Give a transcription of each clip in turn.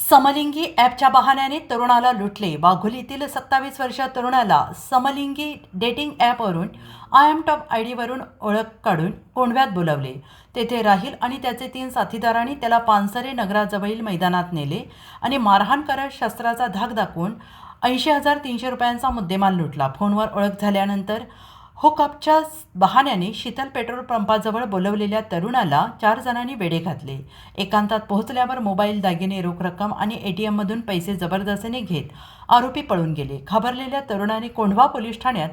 समलिंगी ॲपच्या बहाण्याने तरुणाला लुटले. वाघोलीतील 27 वर्षीय तरुणाला समलिंगी डेटिंग ॲपवरून आय एम टॉप आयडीवरून ओळख काढून कोंढव्यात बोलावले. तेथे राहील आणि त्याचे 3 साथीदारांनी त्याला पानसरे नगराजवळील मैदानात नेले आणि मारहाण करत शस्त्राचा धाक दाखवून 80,300 रुपयांचा मुद्देमाल लुटला. फोनवर ओळख झाल्यानंतर हुकअपच्या बहाण्याने शीतल पेट्रोल पंपाजवळ बोलवलेल्या तरुणाला 4 जणांनी वेढे घातले. एकांतात पोहोचल्यावर मोबाईल, दागिने, रोख रक्कम आणि ATMमधून पैसे जबरदस्तीने घेत आरोपी पळून गेले. घाबरलेल्या तरुणाने कोंढवा पोलीस ठाण्यात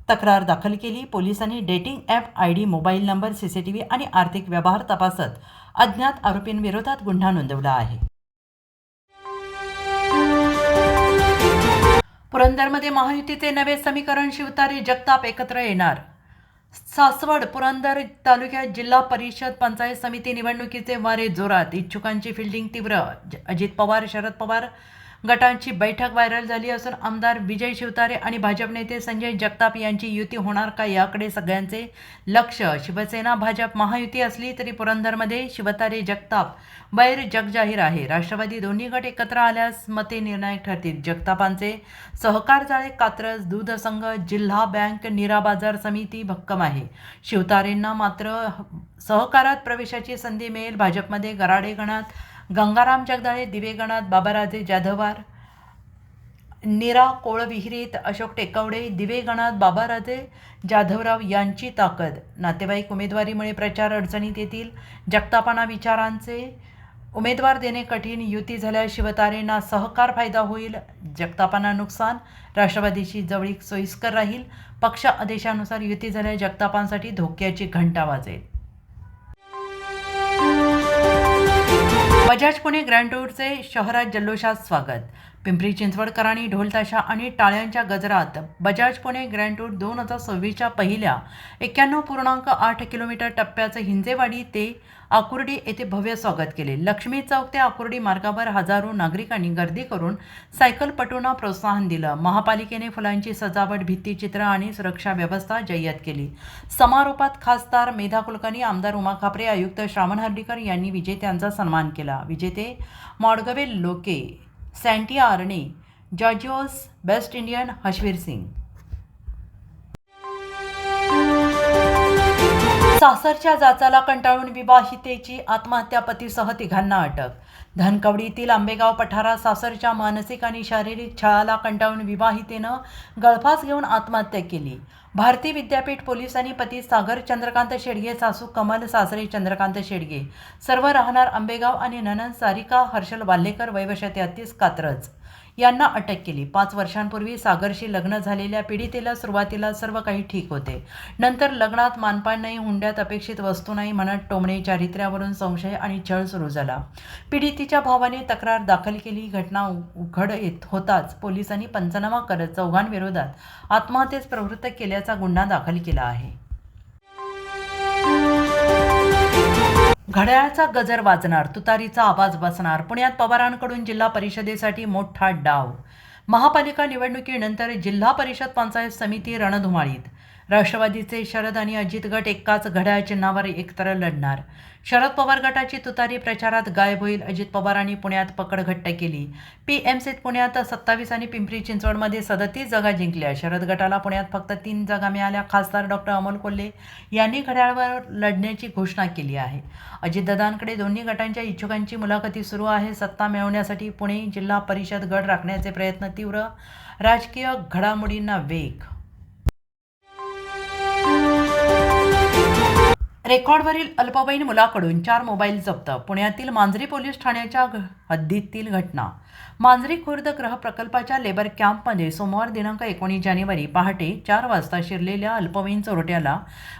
तक्रार दाखल केली. पोलिसांनी dating app ID, mobile number, CCTV आणि आर्थिक व्यवहार तपासत अज्ञात आरोपींविरोधात गुन्हा नोंदवला आहे. पुरंदरमध्ये महायुतीचे नवे समीकरण, शिवतारे जगताप एकत्र येणार. सासवड पुरंदर तालुक्यात जिल्हा परिषद पंचायत समिती निवडणुकीचे वारे जोरात. इच्छुकांची फिल्डिंग तीव्र. अजित पवार, शरद पवार गटांची बैठक व्हायरल झाली असून आमदार विजय शिवतारे आणि भाजप नेते संजय जगताप यांची युती होणार का याकडे सगळ्यांचे लक्ष. शिवसेना भाजप महायुती असली तरी पुरंदरमध्ये शिवतारे जगताप बैर जगजाहीर आहे. राष्ट्रवादी दोन्ही गट एकत्र आल्यास मते निर्णायक ठरतील. जगतापांचे सहकार जाळे कात्रज दूध संघ, जिल्हा बँक, नीरा बाजार समिती भक्कम आहे. शिवतारेंना मात्र सहकारात प्रवेशाची संधी मिळेल. भाजपमध्ये गराडे गणात गंगाराम जगदाळे, दिवे गणात बाबाराजे जाधवार, नीरा कोळविहिरीत अशोक टेकवडे, दिवे गणात बाबाराजे जाधवराव यांची ताकद. नातेवाईक उमेदवारीमुळे प्रचार अडचणीत येतील. जगतापांना विचारांचे उमेदवार देणे कठीण. युती झाल्यास शिवतारेंना सहकार फायदा होईल, जगतापांना नुकसान. राष्ट्रवादीची जवळीक सोयीस्कर राहील. पक्ष आदेशानुसार युती झाल्यास जगतापांसाठी धोक्याची घंटा वाजेल. बजाज पुणे ग्रँड टूरचे शहरात जल्लोषात स्वागत. पिंपरी चिंचवडकरांनी ढोलताशा आणि टाळ्यांच्या गजरात बजाज पुणे ग्रँड टूर 2026च्या पहिल्या 91.8 किलोमीटर टप्प्याचं हिंजेवाडी ते आकुर्डी येथे भव्य स्वागत केले. लक्ष्मी चौक ते आकुर्डी मार्गावर हजारो नागरिकांनी गर्दी करून सायकलपटूंना प्रोत्साहन दिलं. महापालिकेने फुलांची सजावट, भित्तिचित्र आणि सुरक्षा व्यवस्था जय्यत केली. समारोपात खासदार मेधा कुलकर्णी, आमदार उमा खापरे, आयुक्त श्रावण हर्डीकर यांनी विजेत्यांचा सन्मान केला. विजेते मॉडगवे लोके, सँटी आर्ने, जॉर्जिओस बेस्ट इंडियन, हशवीर सिंग. सासरच्या जाचाला कंटाळून विवाहितेची आत्महत्या, पतीसह 3घांना अटक. धनकवडीतील आंबेगाव पठारात सासरच्या मानसिक आणि शारीरिक छळाला कंटाळून विवाहितेनं गळफास घेऊन आत्महत्या केली. भारती विद्यापीठ पोलिसांनी पती सागर चंद्रकांत शेडगे, सासू कमल, सासरे चंद्रकांत शेडगे, सर्व राहणार आंबेगाव आणि नणंद सारिका हर्षल वाल्हेकर, वय वर्ष 33, कात्रज यांना अटक केली. 5 वर्षांपूर्वी सागरशी लग्न झालेल्या पीडितेला सुरुवातीला सर्व काही ठीक होते. नंतर लग्नात मानपान नाही, हुंड्यात अपेक्षित वस्तू नाही म्हणत टोमणे, चारित्र्यावरून संशय आणि छळ सुरू झाला. पीडितेच्या भावाने तक्रार दाखल केली. घटना उघड येत होताच पोलिसांनी पंचनामा करत चौघांविरोधात आत्महत्येस प्रवृत्त केल्याचा गुन्हा दाखल केला आहे. घड्याळाचा गजर वाजणार, तुतारीचा आवाज बसणार. पुण्यात पवारांकडून जिल्हा परिषदेसाठी मोठा डाव. महापालिका निवडणुकीनंतर जिल्हा परिषद पंचायत समिती रणधुमाळीत. राष्ट्रवादीचे शरद आणि अजित गट एकाच घड्याळ चिन्हावर एकत्र लढणार. शरद पवार गटाची तुतारी प्रचारात गायब होईल. अजित पवारांनी पुण्यात पकड घट्ट केली. PMCत पुण्यात 27 आणि पिंपरी चिंचवडमध्ये 37 जागा जिंकल्या. शरद गटाला पुण्यात फक्त 3 जागा मिळाल्या. खासदार डॉ. अमोल कोल्हे यांनी घड्याळावर लढण्याची घोषणा केली आहे. अजितदादांकडे दोन्ही गटांच्या इच्छुकांची मुलाखती सुरू आहे. सत्ता मिळवण्यासाठी पुणे जिल्हा परिषद गड राखण्याचे प्रयत्न तीव्र. राजकीय घडामोडींना वेग. रेकॉर्डवरील अल्पवयीन मुलाकडून 4 मोबाईल जप्त. पुण्यातील मांजरी पोलीस ठाण्याच्या हद्दीतील घटना. मांजरी खुर्द गृह प्रकल्पाच्या लेबर कॅम्पमध्ये सोमवार दिनांक 19 जानेवारी पहाटे 4 वाजता शिरलेल्या अल्पवयीन चोरट्याला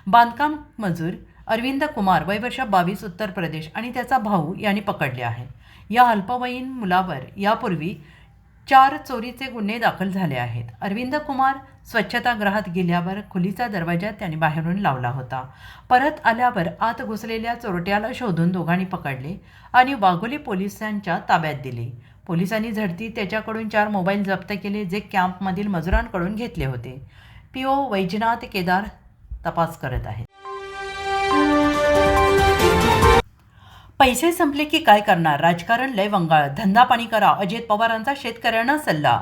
बांधकाम मजूर अरविंद कुमार, वय वर्ष 22, उत्तर प्रदेश आणि त्याचा भाऊ यांनी पकडले आहे. या अल्पवयीन मुलावर यापूर्वी 4 चोरीचे गुन्हे दाखल झाले आहेत. अरविंद कुमार स्वच्छतागृहात गेल्यावर खोलीचा दरवाजा त्याने बाहेरून लावला होता. परत आल्यावर आत घुसलेल्या चोरट्याला शोधून दोघांनी पकडले आणि वाघोली पोलिसांच्या ताब्यात दिले. पोलिसांनी झडतीत त्याच्याकडून 4 मोबाईल जप्त केले, जे कॅम्पमधील मजुरांकडून घेतले होते. PO वैजनाथ केदार तपास करत आहेत. पैसे संपले की काय करणार? राजकारण लय वंगाळ. धंदा पाणी करा. अजित पवारांचा शेतकऱ्यांना सल्ला.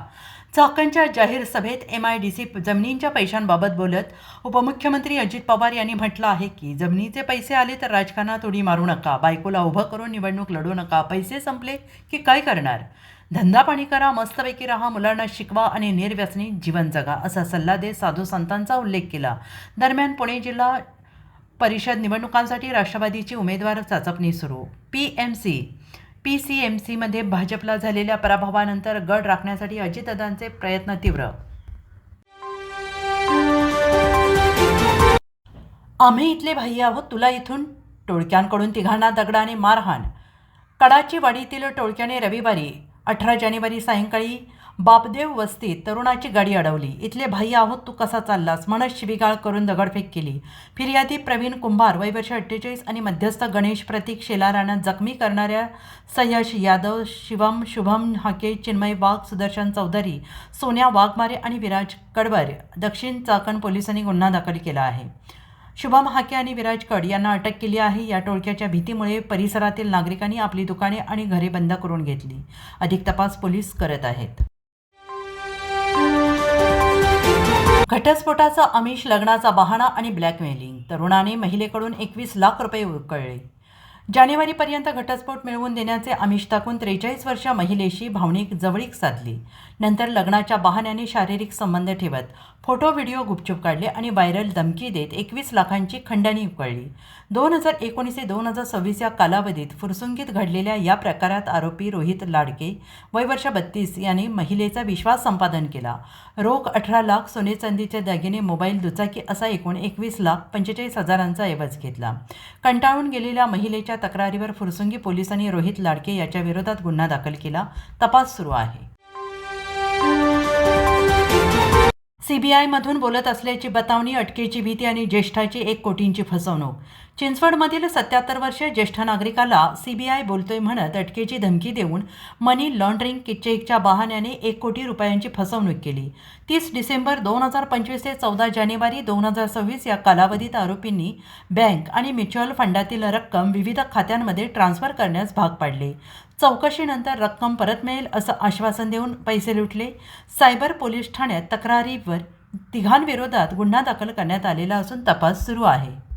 चाकणच्या जाहीर सभेत MIDC जमिनींच्या पैशांबाबत बोलत उपमुख्यमंत्री अजित पवार यांनी म्हटलं आहे की जमिनीचे पैसे आले तर राजकारणात उडी मारू नका. बायकोला उभं करून निवडणूक लढू नका. पैसे संपले की काय करणार? धंदा पाणी करा, मस्तपैकी राहा, मुलांना शिकवा आणि निर्व्यसनी जीवन जगा असा सल्ला देत साधू संतांचा उल्लेख केला. दरम्यान पुणे जिल्हा परिषद निवडणुकांसाठी राष्ट्रवादीची उमेदवार चाचपणी सुरू. PCMCमध्ये भाजपला झालेल्या पराभवानंतर गड राखण्यासाठी अजितदादांचे प्रयत्न तीव्र. आम्ही इथले भाई आहोत, तुला इथून. टोळक्यांकडून तिघांना दगडाने मारहाण. कडाची वाडीतील टोळक्याने रविवारी 18 जानेवारी सायंकाळी बापदेव वस्तीत तरुणाची गाडी अडवली. इथले भाई आहोत, तू कसा चाललास म्हणत शिवीगाळ करून दगडफेक केली. फिर्यादी प्रवीण कुंभार वय वर्ष 48 आणि मध्यस्थ गणेश प्रतीक शेलारांना जखमी करणाऱ्या सयश यादव, शिवम शुभम हाके, चिन्मय वाघ, सुदर्शन चौधरी, सोन्या वाघमारे आणि विराज कडवर दक्षिण चाकण पोलिसांनी गुन्हा दाखल केला आहे. शुभम हाके आणि विराज कड यांना अटक केली आहे. या टोळक्याच्या भीतीमुळे परिसरातील नागरिकांनी आपली दुकाने आणि घरे बंद करून घेतली. अधिक तपास पोलीस करत आहेत. घटस्फोटाचा आमिष, लग्नाचा बहाणा आणि ब्लॅकमेलिंग. तरुणाने महिलेकडून 21 लाख रुपये उकळले. जानेवारीपर्यंत घटस्फोट मिळवून देण्याचे आमिष टाकून 43 वर्षीय महिलेशी भावनिक जवळीक साधली. नंतर लग्नाच्या बहाण्याने शारीरिक संबंध ठेवत फोटो व्हिडिओ गुपचूप काढले आणि व्हायरल धमकी देत 21 लाखांची खंडणी उकळली. 2019 ते 2026 या कालावधीत फुरसुंगीत घडलेल्या या प्रकारात आरोपी रोहित लाडके वय वर्ष 32 याने महिलेचा विश्वास संपादन केला. रोख 18 लाख, सोने चांदीचे दागिने, मोबाईल, दुचाकी असा एकूण 21,45,000 ऐवज घेतला. कंटाळून गेलेल्या महिलेच्या तक्रारीवर फुरसुंगी पोलिसांनी रोहित लाडके याच्या विरोधात गुन्हा दाखल केला. तपास सुरू आहे. CBIमधून बोलत असल्याची बतावणी, अटकेची भीती आणि ज्येष्ठाची 1 कोटींची फसवणूक. चिंचवडमधील 77 वर्षीय ज्येष्ठ नागरिकाला CBI बोलतोय म्हणत अटकेची धमकी देऊन मनी लॉन्ड्रिंग चेकच्या बहाण्याने 1 कोटी रुपयांची फसवणूक केली. 30 डिसेंबर 2025 ते 14 जानेवारी 2026 या कालावधीत आरोपींनी बँक आणि म्युच्युअल फंडातील रक्कम विविध खात्यांमध्ये ट्रान्स्फर करण्यास भाग पाडले. चौकशीनंतर रक्कम परत मिळेल असं आश्वासन देऊन पैसे लुटले. सायबर पोलीस ठाण्यात तक्रारीवर तिघांविरोधात गुन्हा दाखल करण्यात आलेला असून तपास सुरू आहे.